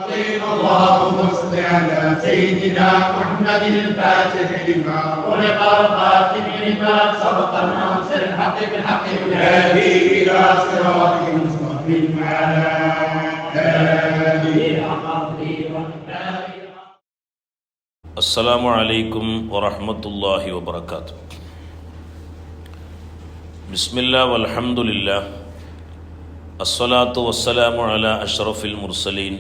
اللهم صل على سيدنا محمد الفاتح لما ولق الخاتم لما سبق الناصر الحق بالحق والهادي الى صراطك المستقيم وعلى اله وصحبه. السلام عليكم ورحمة الله وبركاته. بسم الله والحمد لله الصلاة والسلام على أشرف المرسلين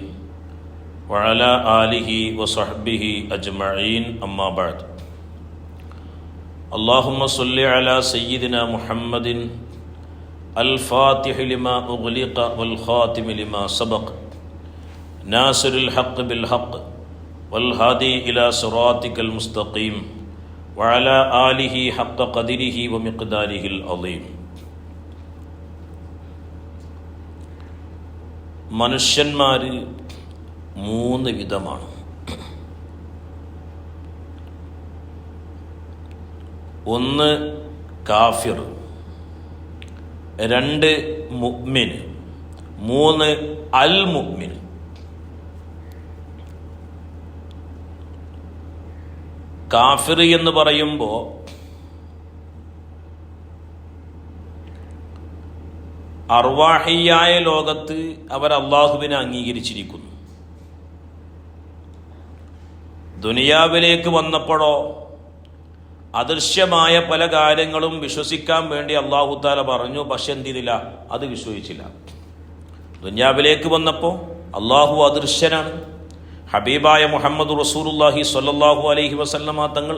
وعلى آله وصحبه أجمعين أما بعد. اللهم صل على سيدنا محمد الفاتح لما أغلق والخاتم لما سبق ناصر الحق بالحق والهادي إلى صراطك المستقيم وعلى آله حق قدره ومقداره العظيم. മനുഷ്യന്മാർ മൂന്ന് വിധമാണ്. ഒന്ന് കാഫിർ, രണ്ട് മുഅ്മിൻ, മൂന്ന് അൽ മുഅ്മിൻ. കാഫിർ എന്ന് പറയുമ്പോൾ അർവാഹിയായ ലോകത്ത് അവർ അള്ളാഹുവിനെ അംഗീകരിച്ചിരിക്കുന്നു. ദുനിയാവിലേക്ക് വന്നപ്പോഴോ അദൃശ്യമായ പല കാര്യങ്ങളും വിശ്വസിക്കാൻ വേണ്ടി അള്ളാഹു താല പറഞ്ഞു, പക്ഷെ എന്ത് ചെയ്തില്ല, അത് വിശ്വസിച്ചില്ല. ദുനിയാവിലേക്ക് വന്നപ്പോൾ അള്ളാഹു അദൃശ്യനാണ്. ഹബീബായ മുഹമ്മദ് റസൂലുള്ളാഹി സ്വല്ലല്ലാഹു അലൈഹി വസല്ലമ തങ്ങൾ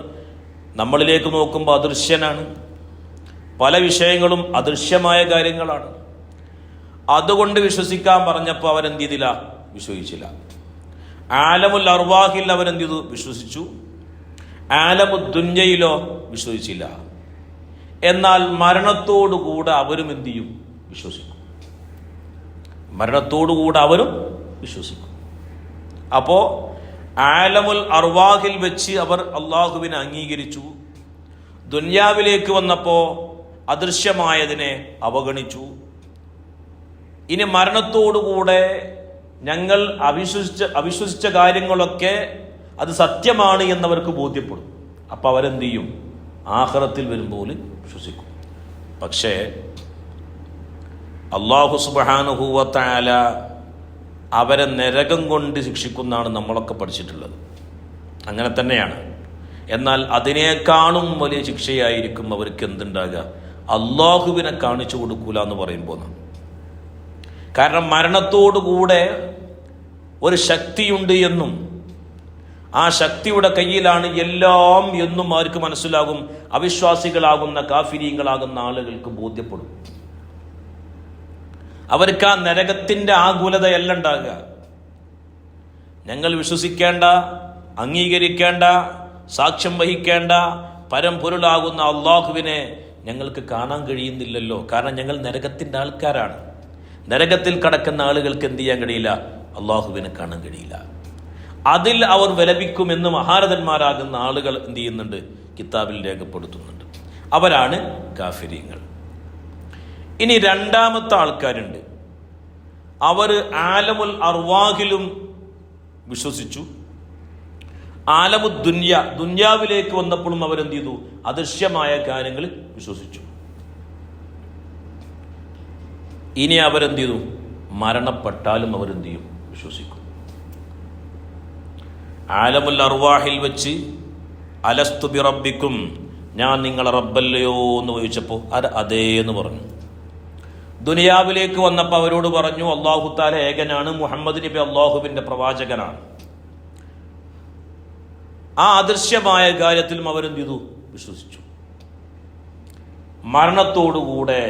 നമ്മളിലേക്ക് നോക്കുമ്പോൾ അദൃശ്യനാണ്. പല വിഷയങ്ങളും അദൃശ്യമായ കാര്യങ്ങളാണ്. അതുകൊണ്ട് വിശ്വസിക്കാൻ പറഞ്ഞപ്പോൾ അവരെന്ത് ചെയ്തില്ല, വിശ്വസിച്ചില്ല. ആലമുൽ അർവാഹിൽ അവരെന്ത് ചെയ്തു, വിശ്വസിച്ചു. ആലമുദ്ദുന്യയിലോ വിശ്വസിച്ചില്ല. എന്നാൽ മരണത്തോടുകൂടെ അവരും എന്ത് ചെയ്യും, വിശ്വസിക്കും. മരണത്തോടുകൂടെ അവരും വിശ്വസിക്കും. അപ്പോൾ ആലമുൽ അർവാഹിൽ വെച്ച് അവർ അള്ളാഹുവിനെ അംഗീകരിച്ചു. ദുന്യാവിലേക്ക് വന്നപ്പോൾ അദൃശ്യമായതിനെ അവഗണിച്ചു. ഇനി മരണത്തോടുകൂടെ ഞങ്ങൾ അവിശ്വസിച്ച കാര്യങ്ങളൊക്കെ അത് സത്യമാണ് എന്നവർക്ക് ബോധ്യപ്പെടും. അപ്പം അവരെന്ത് ചെയ്യും, ആഖിറത്തിൽ വരുമ്പോൾ വിശ്വസിക്കും. പക്ഷേ അല്ലാഹു സുബ്ഹാനഹു വ തആല അവരെ നരകം കൊണ്ട് ശിക്ഷിക്കുന്നതാണ് നമ്മളൊക്കെ പഠിച്ചിട്ടുള്ളത്. അങ്ങനെ തന്നെയാണ്. എന്നാൽ അതിനേക്കാളും വലിയ ശിക്ഷയായിരിക്കും അവർക്ക് എന്തുണ്ടാകുക, അള്ളാഹുവിനെ കാണിച്ചു കൊടുക്കൂല എന്ന് പറയുമ്പോൾ. കാരണം മരണത്തോടുകൂടെ ഒരു ശക്തിയുണ്ട് എന്നും ആ ശക്തിയുടെ കയ്യിലാണ് എല്ലാം എന്നും അവർക്ക് മനസ്സിലാകും. അവിശ്വാസികളാകുന്ന കാഫിരീങ്ങളാകുന്ന ആളുകൾക്ക് ബോധ്യപ്പെടും. അവർക്ക് ആ നരകത്തിൻ്റെ ആകുലതയല്ല ഉണ്ടാകുക. ഞങ്ങൾ വിശ്വസിക്കേണ്ട, അംഗീകരിക്കേണ്ട, സാക്ഷ്യം വഹിക്കേണ്ട പരമ്പൊരുളാകുന്ന അള്ളാഹുവിനെ ഞങ്ങൾക്ക് കാണാൻ കഴിയുന്നില്ലല്ലോ. കാരണം ഞങ്ങൾ നരകത്തിൻ്റെ ആൾക്കാരാണ്. നരകത്തിൽ കടക്കുന്ന ആളുകൾക്ക് എന്ത് ചെയ്യാൻ കഴിയില്ല, അള്ളാഹുവിനെ കാണാൻ കഴിയില്ല. അതിൽ അവർ വിലപിക്കുമെന്ന് മഹാരഥന്മാരാകുന്ന ആളുകൾ എന്ത് ചെയ്യുന്നുണ്ട്, കിതാബിൽ രേഖപ്പെടുത്തുന്നുണ്ട്. അവരാണ് കാഫിരീങ്ങൾ. ഇനി രണ്ടാമത്തെ ആൾക്കാരുണ്ട്. അവർ ആലമുൽ അർവാഹിലും വിശ്വസിച്ചു. ദുന്യാവിലേക്ക് വന്നപ്പോഴും അവരെന്ത് ചെയ്തു, അദൃശ്യമായ കാര്യങ്ങളിൽ വിശ്വസിച്ചു. ഇനി അവരെന്ത് ചെയ്തു, മരണപ്പെട്ടാലും അവരെന്ത് ചെയ്യും, വിശ്വസിക്കും. ആലമുൽ അർവാഹിൽ വെച്ച് അലസ്തു ബി റബ്ബിക്കും, ഞാൻ നിങ്ങളെ റബ്ബല്ലയോ എന്ന് ചോദിച്ചപ്പോൾ അത് അതേ എന്ന് പറഞ്ഞു. ദുനിയാവിലേക്ക് വന്നപ്പോൾ അവരോട് പറഞ്ഞു, അല്ലാഹു തആല ഏകനാണ്, മുഹമ്മദ് നബി അല്ലാഹുവിൻ്റെ പ്രവാചകനാണ്. ആ അദൃശ്യമായ കാര്യത്തിലും അവരെന്ത് ചെയ്തു, വിശ്വസിച്ചു. മരണത്തോടുകൂടെ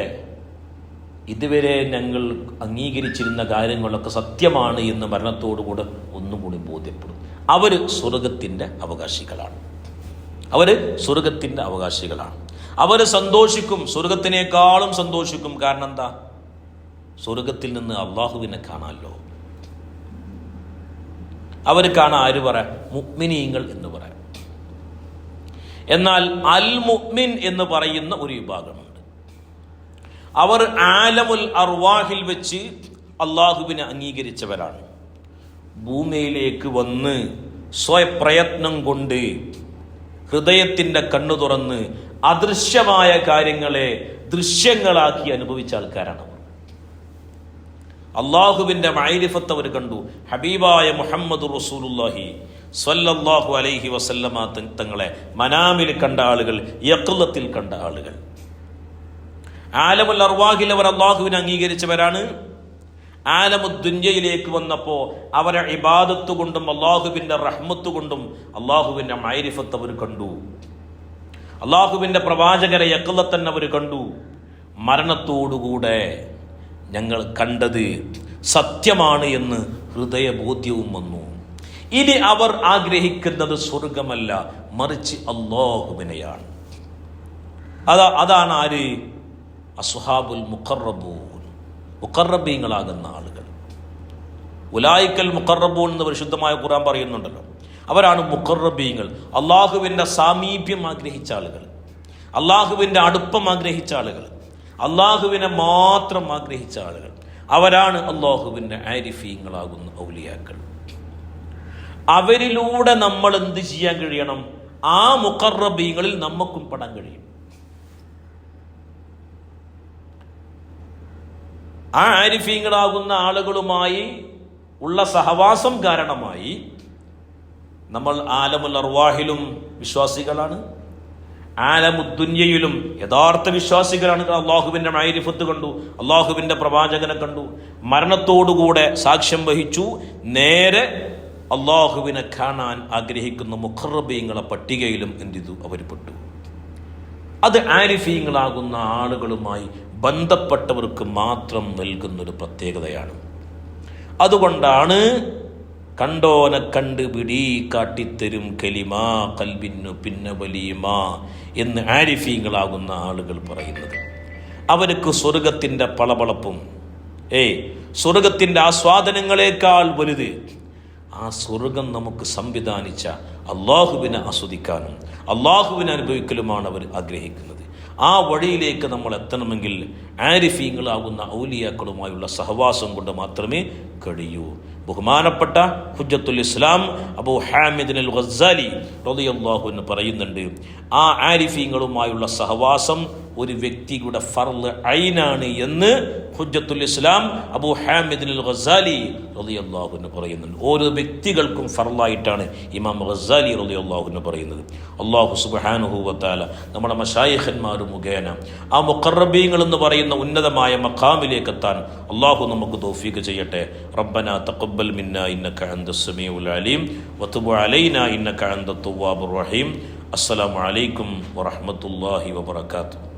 ഇതുവരെ ഞങ്ങൾ അംഗീകരിച്ചിരുന്ന കാര്യങ്ങളൊക്കെ സത്യമാണ് എന്ന് മരണത്തോടുകൂടെ ഒന്നുകൂടി ബോധ്യപ്പെടും. അവർ സ്വർഗത്തിൻ്റെ അവകാശികളാണ്. അവർ സന്തോഷിക്കും, സ്വർഗത്തിനേക്കാളും സന്തോഷിക്കും. കാരണം എന്താ, സ്വർഗത്തിൽ നിന്ന് അള്ളാഹുവിനെ കാണാമല്ലോ. അവർ കാണാൻ ആര് പറയാം, മുഅ്മിനീങ്ങൾ എന്ന് പറയാം. എന്നാൽ അൽ മുഅ്മിൻ എന്ന് പറയുന്ന ഒരു വിഭാഗമുണ്ട്. അവർ ആലമുൽ അർവാഹിൽ വെച്ച് അള്ളാഹുവിനെ അംഗീകരിച്ചവരാണ്. ഭൂമിയിലേക്ക് വന്ന് സ്വയപ്രയത്നം കൊണ്ട് ഹൃദയത്തിൻ്റെ കണ്ണു തുറന്ന് അദൃശ്യമായ കാര്യങ്ങളെ ദൃശ്യങ്ങളാക്കി അനുഭവിച്ച ആൾക്കാരാണ്. അള്ളാഹുവിൻ്റെ മഅരിഫത്ത് അവർ കണ്ടു. ഹബീബായ മുഹമ്മദ് റസൂലുള്ളാഹി സ്വല്ലല്ലാഹു അലൈഹി വസല്ലമ തങ്ങളെ മനാമിൽ കണ്ട ആളുകൾ, യഖ്ലത്തിൽ കണ്ട ആളുകൾ. ആലമുൽ അർവാഹിൽ അവർ അള്ളാഹുവിനെ അംഗീകരിച്ചവരാണ്. ആലമുദ്ദുന്യയിലേക്ക് വന്നപ്പോൾ അവരെ ഇബാദത്ത് കൊണ്ടും അള്ളാഹുവിൻ്റെ റഹ്മത്ത് കൊണ്ടും അള്ളാഹുവിൻ്റെ മഅരിഫത്ത് അവർ കണ്ടു. അള്ളാഹുവിൻ്റെ പ്രവാചകരെ യഖ്ലത്തൻ അവർ കണ്ടു. മരണത്തോടുകൂടെ ഞങ്ങൾ കണ്ടത് സത്യമാണ് എന്ന് ഹൃദയബോധ്യവും വന്നു. ഇനി അവർ ആഗ്രഹിക്കുന്നത് സ്വർഗമല്ല, മറിച്ച് അല്ലാഹുവിനെയാണ്. അതാണ് ആര്? അസ്ഹാബുൽ മുഖറബൂൻ, മുഖറബീങ്ങളാകുന്ന ആളുകൾ. ഉലായിക്കൽ മുഖറബൂൻ എന്ന് പരിശുദ്ധമായ ഖുർആൻ പറയുന്നുണ്ടല്ലോ. അവരാണ് മുഖറബീങ്ങൾ. അള്ളാഹുവിൻ്റെ സാമീപ്യം ആഗ്രഹിച്ച ആളുകൾ, അള്ളാഹുവിൻ്റെ അടുപ്പം ആഗ്രഹിച്ച ആളുകൾ, അള്ളാഹുവിനെ മാത്രം ആഗ്രഹിച്ച ആളുകൾ. അവരാണ് അള്ളാഹുവിൻ്റെ ആരിഫീങ്ങളാകുന്ന ഔലിയാക്കൾ. അവരിലൂടെ നമ്മൾ എന്ത് ചെയ്യാൻ കഴിയണം? ആ മുഖറബീങ്ങളിൽ നമുക്കും പെടാൻ കഴിയും. ആ ആരിഫീങ്ങളാകുന്ന ആളുകളുമായി ഉള്ള സഹവാസം കാരണമായി നമ്മൾ ആലമുൽ അർവാഹിലും വിശ്വാസികളാണ്, ആലമുദ്ദുന്യയിലും യഥാർത്ഥ വിശ്വാസികളാണ്. അള്ളാഹുവിൻ്റെ മഅരിഫത്ത് കണ്ടു, അള്ളാഹുവിൻ്റെ പ്രവാചകനെ കണ്ടു, മരണത്തോടുകൂടെ സാക്ഷ്യം വഹിച്ചു. നേരെ അള്ളാഹുവിനെ കാണാൻ ആഗ്രഹിക്കുന്ന മുഖറബീങ്ങളെ പട്ടികയിലും എന്ത് ചെയ്തു? അവർ പെട്ടു. അത് ആരിഫീങ്ങളാകുന്ന ആളുകളുമായി ബന്ധപ്പെട്ടവർക്ക് മാത്രം നൽകുന്നൊരു പ്രത്യേകതയാണ്. അതുകൊണ്ടാണ് കണ്ടോനെ കണ്ട് പിടി കാട്ടിത്തരും കലിമാ കൽബിന്നു പിന്നെ വലിയമാ എന്ന് ആരിഫീങ്ങളാകുന്ന ആളുകൾ പറയുന്നത്. അവർക്ക് സ്വർഗത്തിൻ്റെ പളപളപ്പും സ്വർഗത്തിൻ്റെ ആസ്വാദനങ്ങളെക്കാൾ വലുത് ആ സ്വർഗം നമുക്ക് സംവിധാനിച്ച അള്ളാഹുവിനെ ആസ്വദിക്കാനും അള്ളാഹുവിനെ അനുഭവിക്കലുമാണ് അവർ ആഗ്രഹിക്കുന്നത്. ആ വഴിയിലേക്ക് നമ്മൾ എത്തണമെങ്കിൽ ആരിഫീങ്ങളാകുന്ന ഔലിയാക്കളുമായുള്ള സഹവാസം കൊണ്ട് മാത്രമേ കഴിയൂ. ബഹുമാനപ്പെട്ട ഹുജ്ജത്തുൽ ഇസ്ലാം അബൂ ഹാമിദ് അൽ ഗസ്സാലി റളിയല്ലാഹു അൻഹു പറയുന്നുണ്ട്, ആ ആരിഫീങ്ങളുമായുള്ള സഹവാസം ഒരു വ്യക്തിയുടെ ഫർള് ഐനാണ് എന്ന് ഹുജ്ജത്തുൽ ഇസ്ലാം അബൂ ഹാമിദ് അൽ ഗസ്സാലി റളിയല്ലാഹു അൻഹു പറയുന്നുണ്ട്. ഓരോ വ്യക്തികൾക്കും ഫർളായിട്ടാണ് ഇമാം ഗസ്സാലി റളിയല്ലാഹു അൻഹു പറയുന്നത്. അല്ലാഹു സുബ്ഹാനഹു വ തആല നമ്മുടെ മശായിഖന്മാർ മുഖേന ആ മുഖറബീങ്ങൾ എന്ന് പറയുന്ന ഉന്നതമായ മഖാമിലേക്ക് എത്താൻ അല്ലാഹു നമുക്ക് തൗഫീഖ് ചെയ്യട്ടെ. റബ്ബനാ തഖബ്ബൽ മിന്നാ ഇന്നക അൻതസ് സമീഉൽ അലീം വതുബ് അലൈനാ ഇന്നക അൻതത് തവ്വാബുർ റഹീം. അസ്സലാമു അലൈക്കും വറഹ്മത്തുള്ളാഹി വബറകാതുഹു.